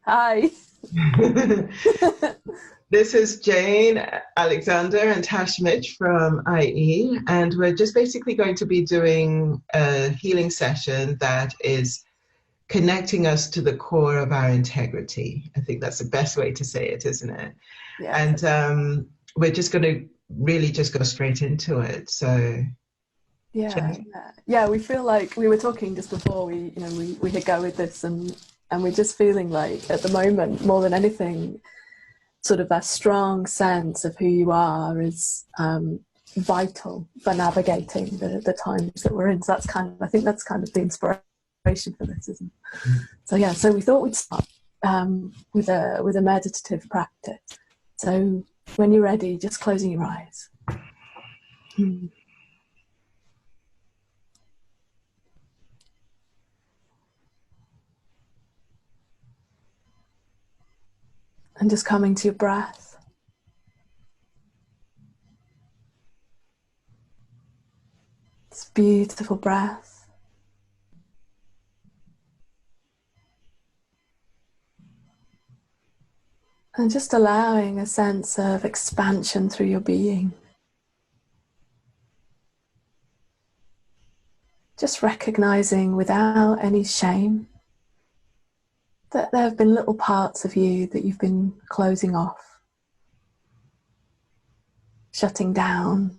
Hi. This is Jane, Alexander, and Tash Mitch from IE, and we're just basically going to be doing a healing session that is connecting us to the core of our integrity. I think that's the best way to say it, isn't it? Yeah. And we're just going to really just go straight into it. So, yeah. We feel like we were talking just before we hit go with this, and we're just feeling like at the moment more than anything, sort of that strong sense of who you are is vital for navigating the times that we're in. So I think that's kind of the inspiration for this, isn't it? So we thought we'd start with a meditative practice. So when you're ready, just closing your eyes. And just coming to your breath. This beautiful breath. And just allowing a sense of expansion through your being. Just recognizing without any shame that there have been little parts of you that you've been closing off, shutting down.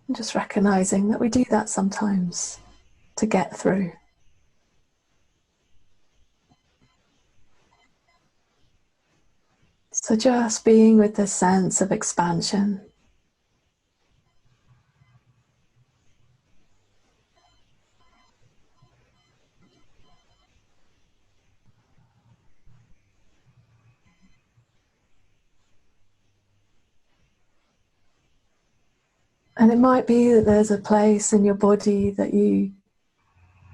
And just recognizing that we do that sometimes to get through. So just being with this sense of expansion. And it might be that there's a place in your body that you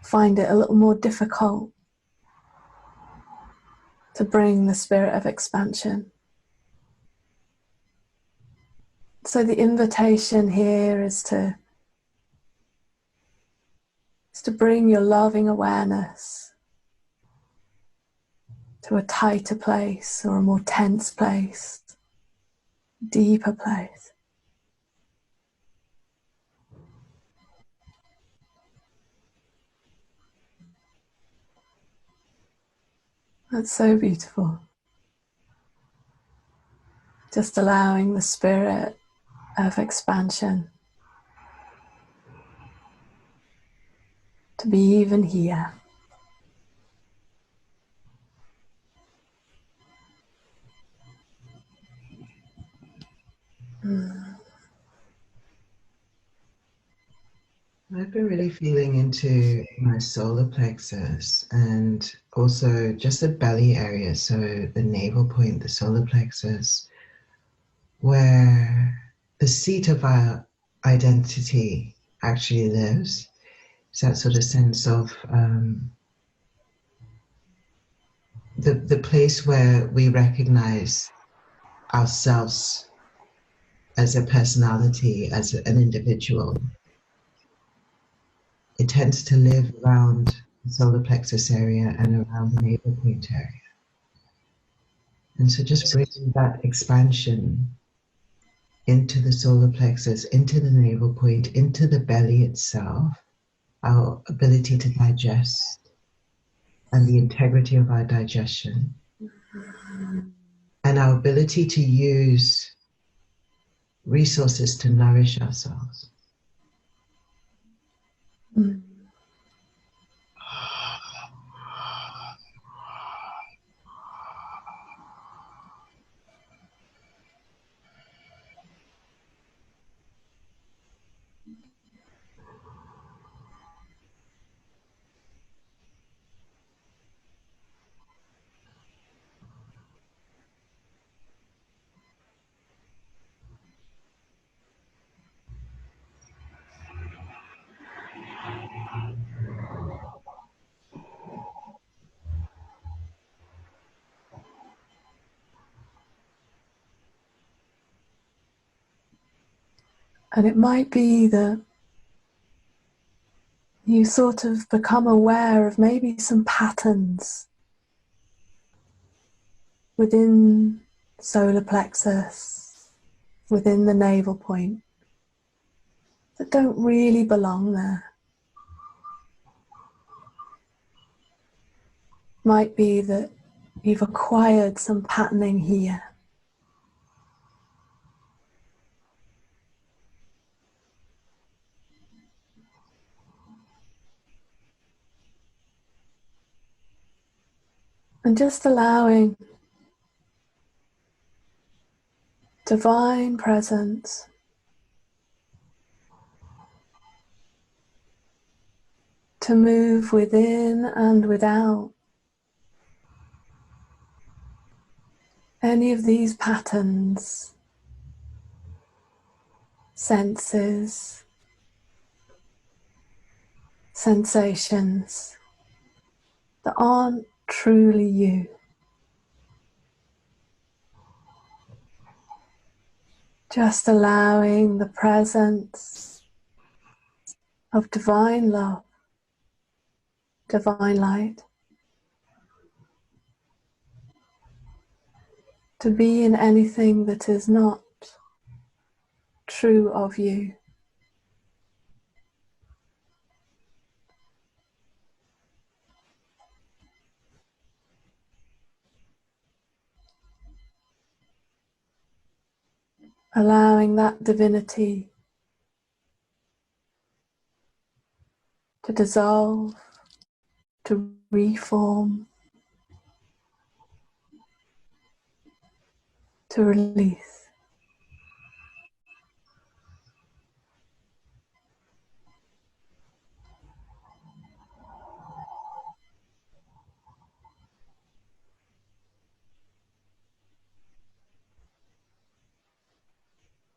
find it a little more difficult to bring the spirit of expansion. So the invitation here is to bring your loving awareness to a tighter place or a more tense place, deeper place. That's so beautiful. Just allowing the spirit of expansion to be even here. I've been really feeling into my solar plexus and also just the belly area, so the navel point, the solar plexus, where the seat of our identity actually lives. It's that sort of sense of the place where we recognize ourselves as a personality, as an individual. It tends to live around the solar plexus area and around the navel point area. And so just bringing that expansion into the solar plexus, into the navel point, into the belly itself, our ability to digest and the integrity of our digestion, and our ability to use resources to nourish ourselves. And it might be that you sort of become aware of maybe some patterns within solar plexus, within the navel point, that don't really belong there. Might be that you've acquired some patterning here. And just allowing divine presence to move within and without any of these patterns, senses, sensations that aren't truly you. Just allowing the presence of divine love, divine light, to be in anything that is not true of you. Allowing that divinity to dissolve, to reform, to release.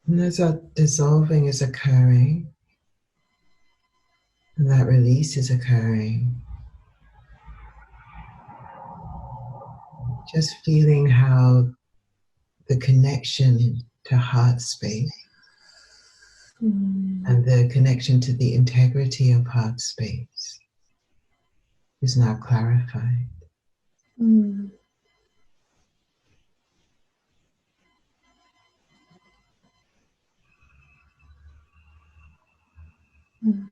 And as that dissolving is occurring, and that release is occurring, just feeling how the connection to heart space and the connection to the integrity of heart space is now clarified. Mm. Mm.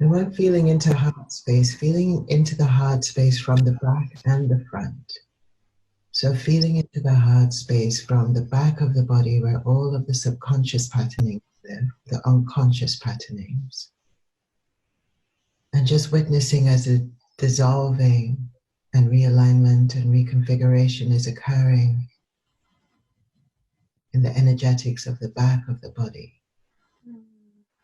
And when feeling into heart space, feeling into the heart space from the back and the front. So feeling into the heart space from the back of the body where all of the subconscious patterning live, the unconscious patternings. And just witnessing as a dissolving and realignment and reconfiguration is occurring in the energetics of the back of the body.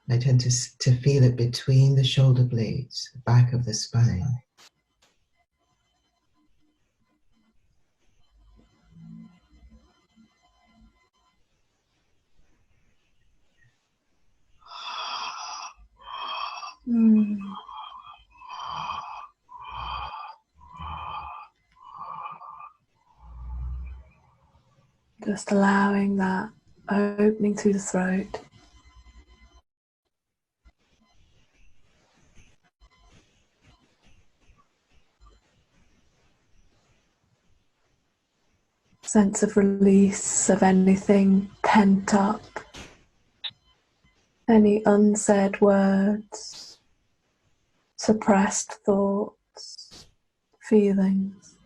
I tend to feel it between the shoulder blades, the back of the spine. Mm. Just allowing that opening through the throat. Sense of release of anything pent up, any unsaid words, suppressed thoughts, feelings.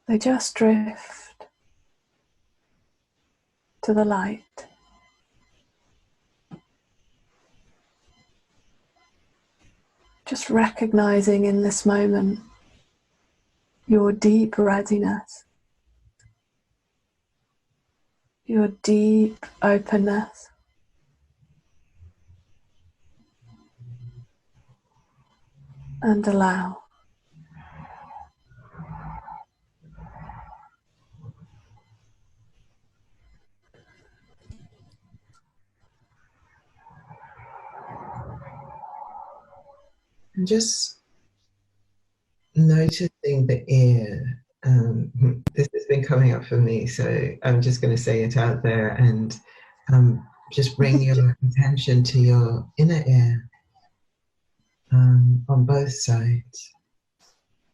They just drift to the light. Just recognizing in this moment your deep readiness, your deep openness. And allow. And just noticing the air This has been coming up for me, so I'm just going to say it out there and just bring your attention to your inner ear on both sides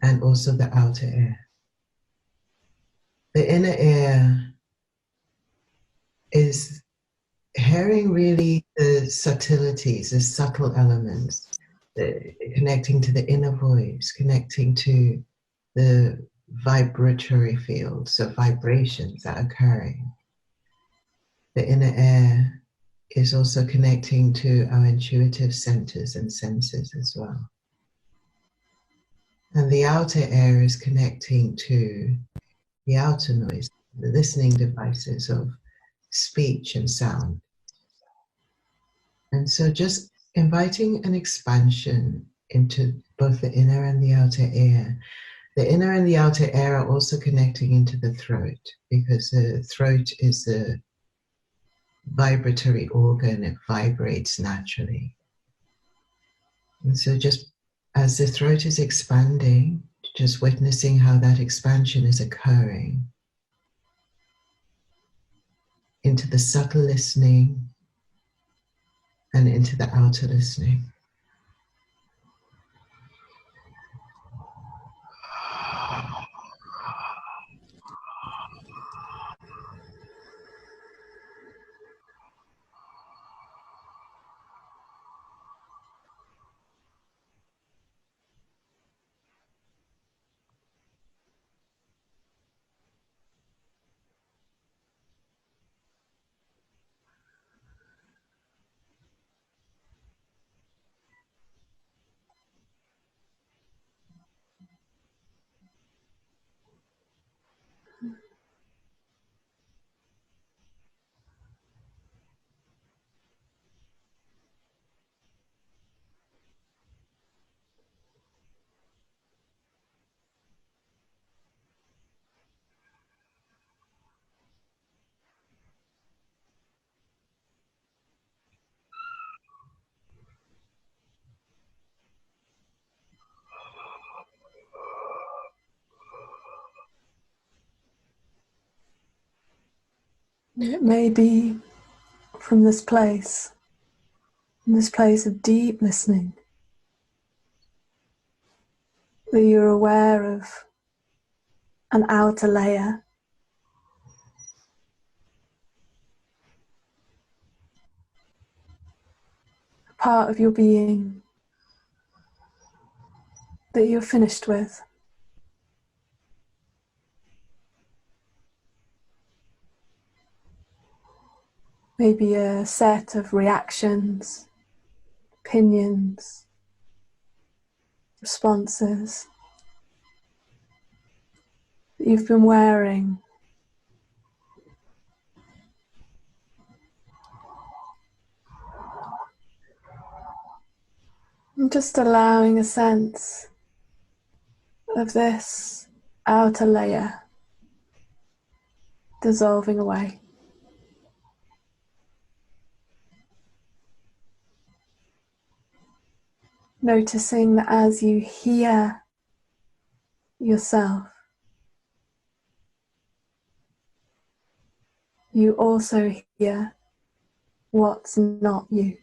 and also the outer ear. The inner ear is hearing really the subtleties, the subtle elements, connecting to the inner voice, connecting to the vibratory fields of vibrations that are occurring. The inner ear is also connecting to our intuitive centers and senses as well. And the outer ear is connecting to the outer noise, the listening devices of speech and sound. And so just inviting an expansion into both the inner and the outer ear. The inner and the outer ear are also connecting into the throat, because the throat is a vibratory organ, it vibrates naturally. And so just as the throat is expanding, just witnessing how that expansion is occurring into the subtle listening and into the outer listening. It may be from this place of deep listening, that you're aware of an outer layer, a part of your being that you're finished with. Maybe a set of reactions, opinions, responses that you've been wearing. And just allowing a sense of this outer layer dissolving away. Noticing that as you hear yourself, you also hear what's not you.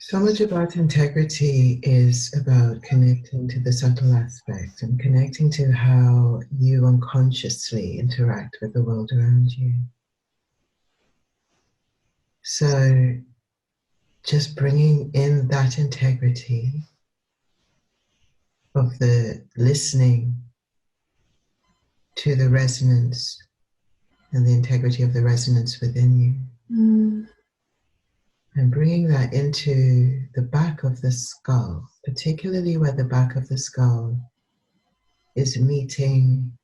So much about integrity is about connecting to the subtle aspect and connecting to how you unconsciously interact with the world around you. So just bringing in that integrity of the listening to the resonance and the integrity of the resonance within you. And bringing that into the back of the skull, particularly where the back of the skull is meeting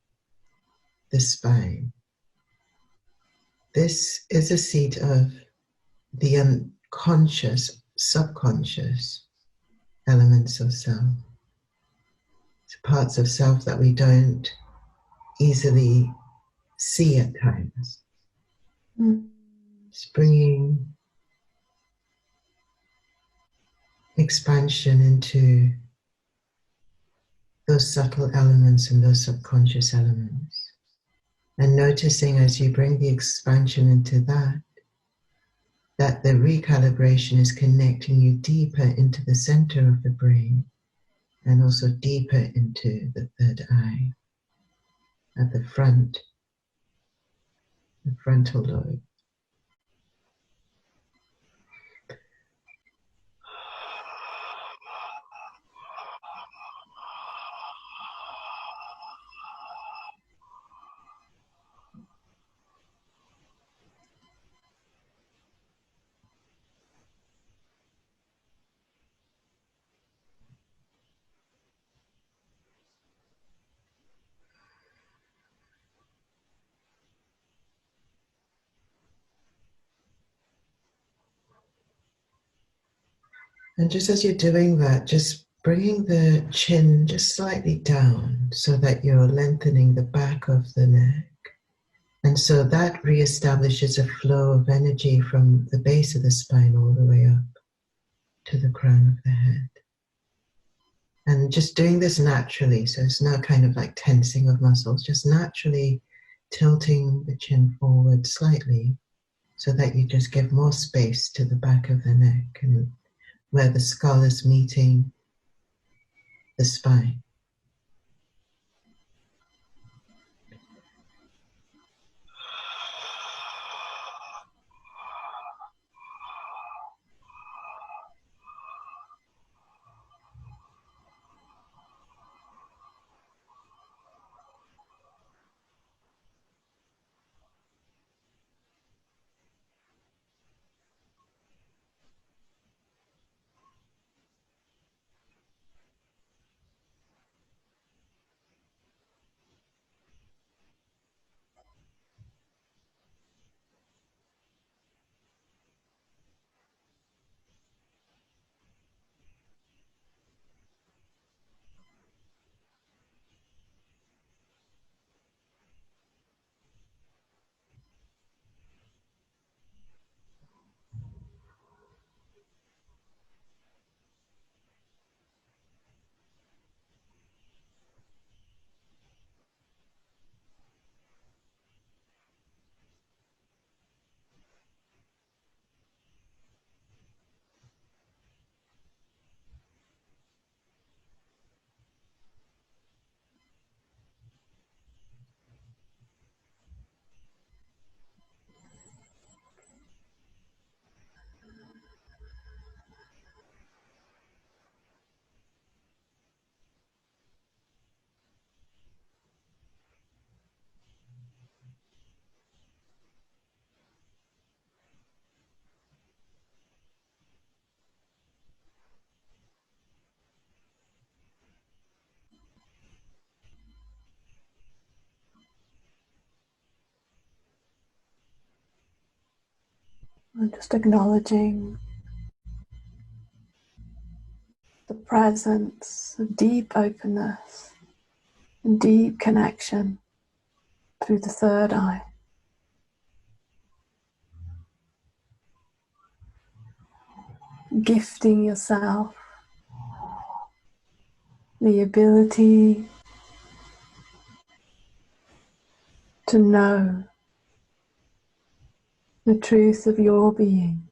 the spine. This is a seat of the unconscious, subconscious elements of self. It's parts of self that we don't easily see at times. It's bringing expansion into those subtle elements and those subconscious elements. And noticing as you bring the expansion into that, that the recalibration is connecting you deeper into the center of the brain and also deeper into the third eye at the front, the frontal lobe. And just as you're doing that, just bringing the chin just slightly down so that you're lengthening the back of the neck. And so that reestablishes a flow of energy from the base of the spine all the way up to the crown of the head. And just doing this naturally, so it's not kind of like tensing of muscles, just naturally tilting the chin forward slightly so that you just give more space to the back of the neck and where the skull is meeting the spine. And just acknowledging the presence of deep openness and deep connection through the third eye. Gifting yourself the ability to know the truth of your being.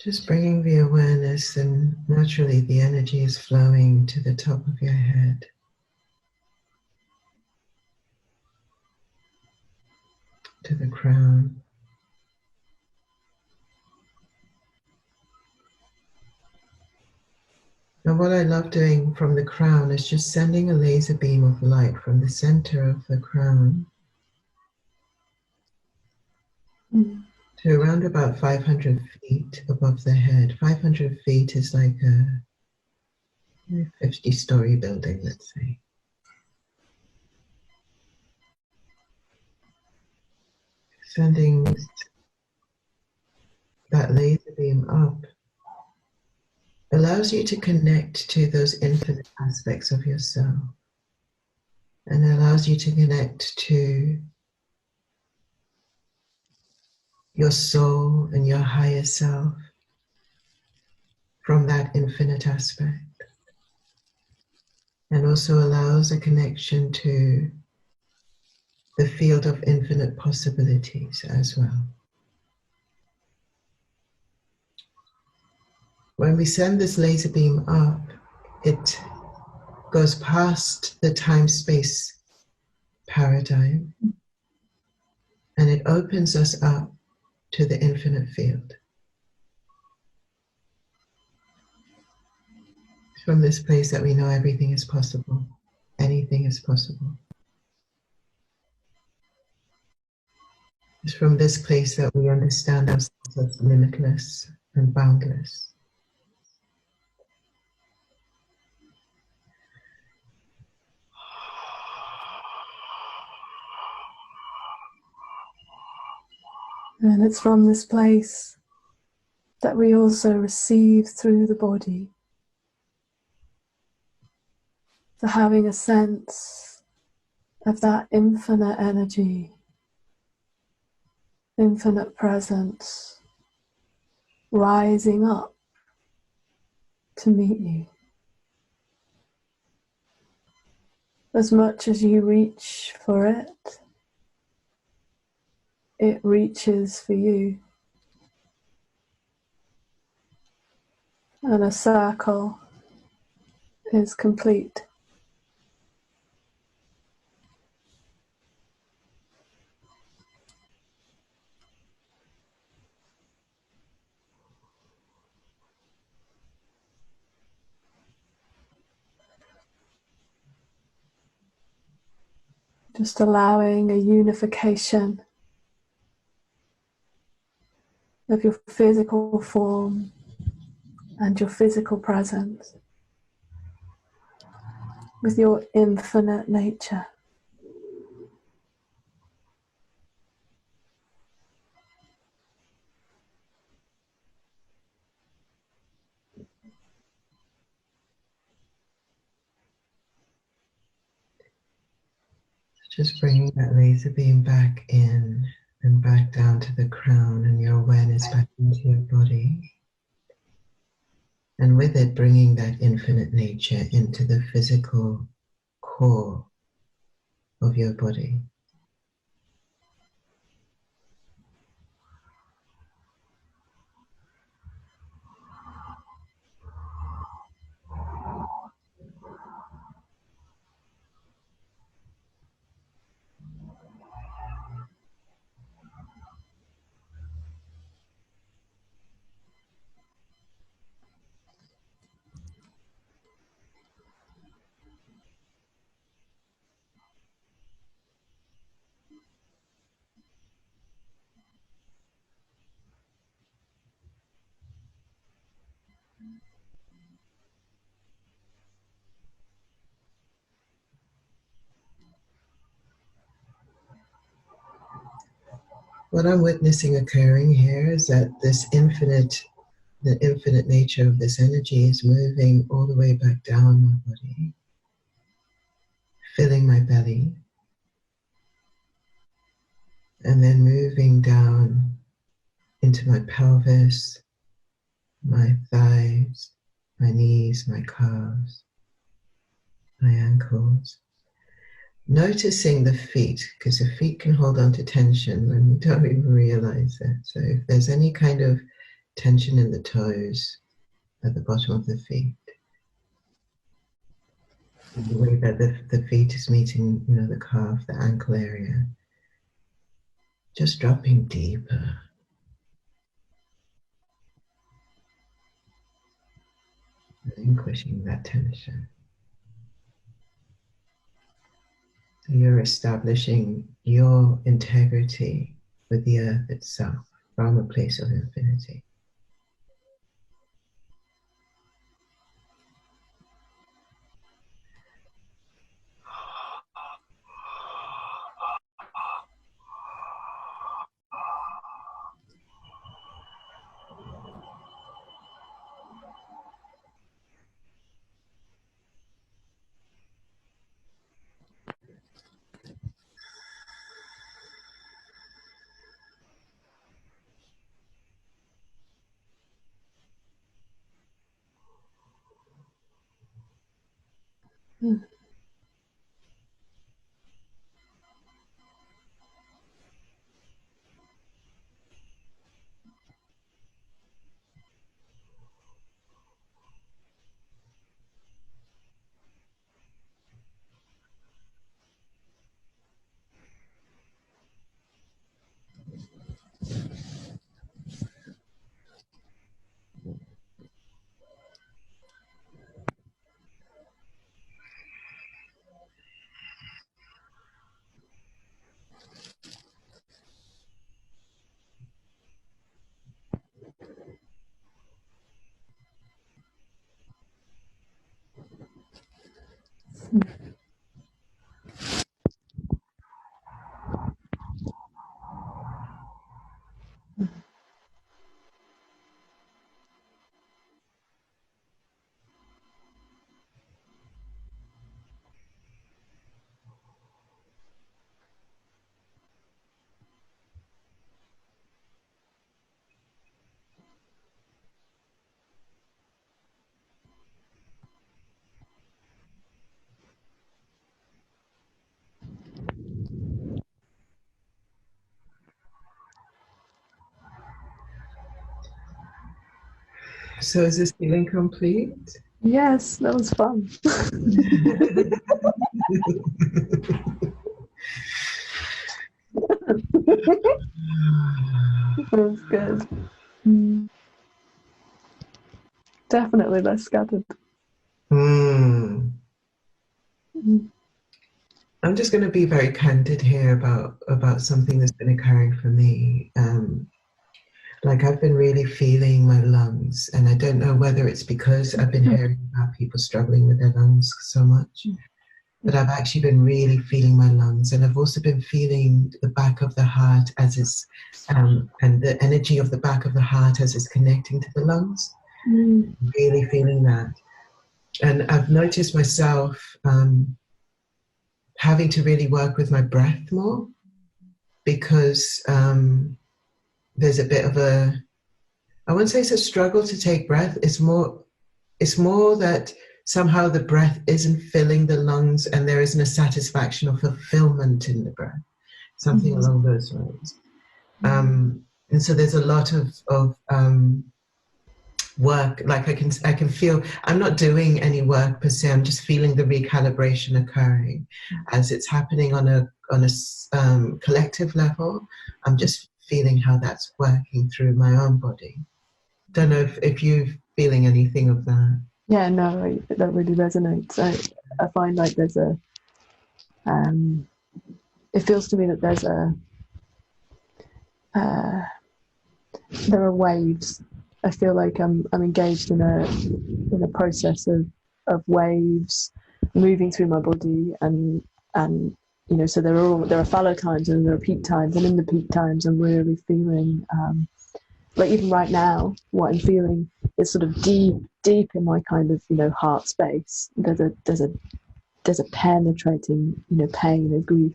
Just bringing the awareness, and naturally the energy is flowing to the top of your head, to the crown. And what I love doing from the crown is just sending a laser beam of light from the center of the crown to around about 500 feet above the head. 500 feet is like a 50-story building, let's say. Sending that laser beam up allows you to connect to those infinite aspects of yourself, and allows you to connect to your soul and your higher self from that infinite aspect, and also allows a connection to the field of infinite possibilities as well. When we send this laser beam up, it goes past the time-space paradigm, and it opens us up to the infinite field. It's from this place that we know everything is possible. Anything is possible. It's from this place that we understand ourselves as limitless and boundless. And it's from this place that we also receive through the body, to having a sense of that infinite energy, infinite presence, rising up to meet you. As much as you reach for it, it reaches for you. And a circle is complete. Just allowing a unification of your physical form and your physical presence with your infinite nature. Just bringing that laser beam back in and back down to the crown, and your awareness back into your body. And with it, bringing that infinite nature into the physical core of your body. What I'm witnessing occurring here is that the infinite nature of this energy is moving all the way back down my body, filling my belly, and then moving down into my pelvis, my thighs, my knees, my calves, my ankles. Noticing the feet, because the feet can hold on to tension when we don't even realize it. So if there's any kind of tension in the toes at the bottom of the feet. And the way that the feet is meeting, the calf, the ankle area. Just dropping deeper. Relinquishing that tension. So you're establishing your integrity with the earth itself from a place of infinity. So is this feeling complete? Yes, that was fun. That was good. Definitely less scattered. I'm just going to be very candid here about something that's been occurring for me. Like I've been really feeling my lungs, and I don't know whether it's because I've been hearing about people struggling with their lungs so much, but I've actually been really feeling my lungs, and I've also been feeling the back of the heart as it's, and the energy of the back of the heart as it's connecting to the lungs. Really feeling that, and I've noticed myself having to really work with my breath more, because there's a bit of I wouldn't say it's a struggle to take breath. It's more that somehow the breath isn't filling the lungs, and there isn't a satisfaction or fulfillment in the breath, something along those lines. And so there's a lot of work. Like I can feel, I'm not doing any work per se. I'm just feeling the recalibration occurring as it's happening on a collective level. I'm just feeling how that's working through my own body. Don't know if you're feeling anything of that. Yeah, no, that really resonates. I find like there's a, it feels to me that there's there are waves. I feel like I'm engaged in a process of waves moving through my body, and so there are fallow times and there are peak times, and in the peak times I'm really feeling like even right now what I'm feeling is sort of deep in my kind of heart space. There's a penetrating pain and grief,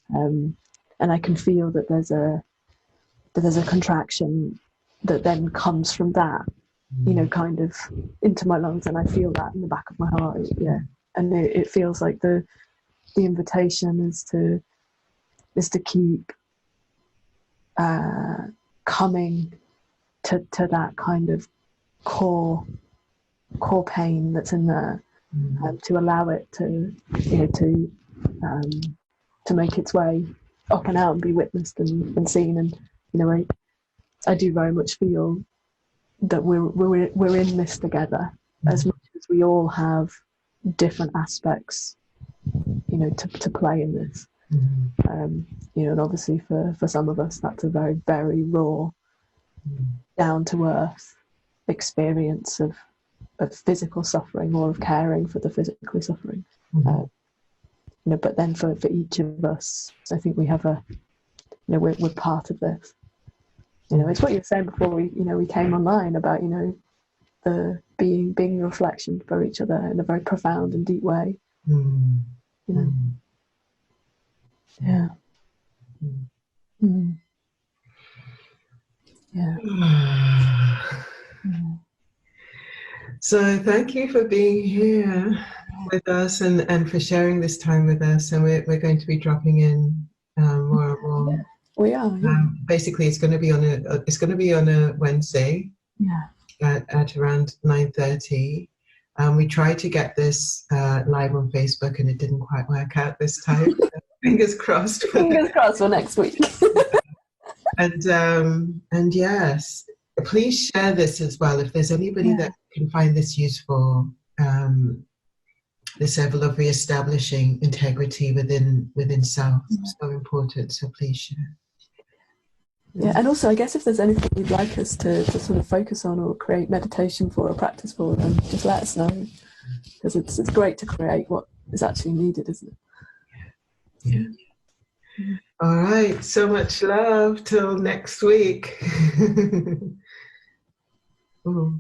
and I can feel that there's a contraction that then comes from that, kind of into my lungs, and I feel that in the back of my heart. Yeah, and it feels like the invitation is to keep coming to that kind of core pain that's in there, to allow it to, you know, to make its way up and out and be witnessed and seen. And you know, I do very much feel that we're in this together, as much as we all have different aspects, you know, to play in this. You know, and obviously for some of us, that's a very, very raw, down to earth experience of physical suffering, or of caring for the physically suffering. You know, but then for each of us, I think we have you know, we're part of this. You know, it's what you were saying before we came online about, you know, the being a reflection for each other in a very profound and deep way. You know. Yeah. Yeah. So thank you for being here with us and for sharing this time with us. And we're going to be dropping in more and more. Yeah, we are. Yeah. Basically, it's going to be on a Wednesday. Yeah. At around 9:30. We tried to get this live on Facebook, and it didn't quite work out this time. Fingers crossed. Fingers crossed for next week. And yes, please share this as well if there's anybody that can find this useful. This level of reestablishing integrity within self, so important. So please share. Yeah, and also I guess if there's anything you'd like us to sort of focus on or create meditation for or practice for, then just let us know, because it's great to create what is actually needed, isn't it? Yeah. All right, so much love till next week. Ooh.